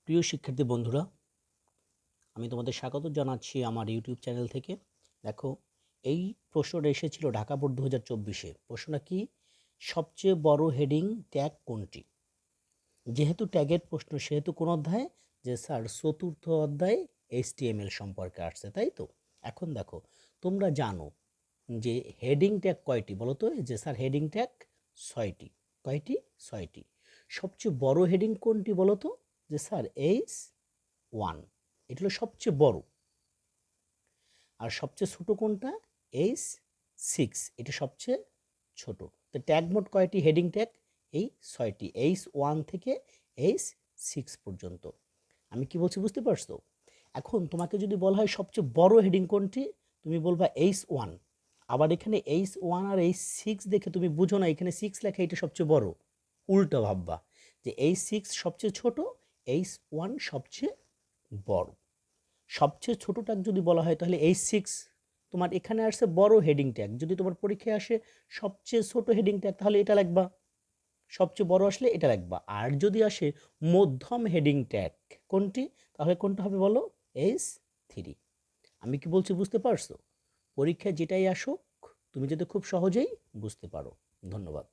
প্রিয় শিক্ষার্থী বন্ধুরা, আমি তোমাদের স্বাগত জানাচ্ছি আমার ইউটিউব চ্যানেল থেকে। দেখো, এই প্রশ্নটা এসেছিল ঢাকা বোর্ড 2024-এ। প্রশ্নটা কি? সবচেয়ে বড় হেডিং ট্যাগ কোনটি? যেহেতু ট্যাগের প্রশ্ন, সেহেতু কোন অধ্যায়? যে স্যার, চতুর্থ অধ্যায় HTML সম্পর্কে আসছে, তাই তো? এখন দেখো, তোমরা জানো যে হেডিং ট্যাগ কয়টি বলো তো? যে স্যার, হেডিং ট্যাগ 6টি। কয়টি? 6টি। সবচেয়ে বড় হেডিং কোনটি বলো তো? যে স্যার, H1, এটা হলো সবচেয়ে বড়। আর সবচেয়ে ছোট কোনটা? H6, এটা সবচেয়ে ছোট। তো ট্যাগ মোট কয়টি হেডিং ট্যাগ? এই 6টি, H1 থেকে H6 পর্যন্ত। আমি কি বলছি বুঝতে পারছো? এখন তোমাকে যদি বলা হয় সবচেয়ে বড় হেডিং কোনটি, তুমি বলবা H1। আবার এখানে H1 আর H6 দেখে তুমি বুঝো না এখানে 6 লেখা এটা সবচেয়ে বড়। উল্টো ভাববা যে H6 সবচেয়ে ছোট, H1 সবচেয়ে বড়। সবচেয়ে ছোট ট্যাগ যদি বলা হয় তাহলে H6। তোমার এখানে আসছে বড় হেডিং ট্যাগ, যদি তোমার পরীক্ষায় আসে সবচেয়ে ছোট হেডিং ট্যাগ তাহলে এটা লিখবা, সবচেয়ে বড় আসলে এটা লিখবা। আর যদি আসে মধ্যম হেডিং ট্যাগ কোনটি, তাহলে কোনটা হবে বলো? H3। আমি কি বলছি বুঝতে পারছো? পরীক্ষায় যেটাই আসুক তুমি যাতে খুব সহজেই বুঝতে পারো। ধন্যবাদ।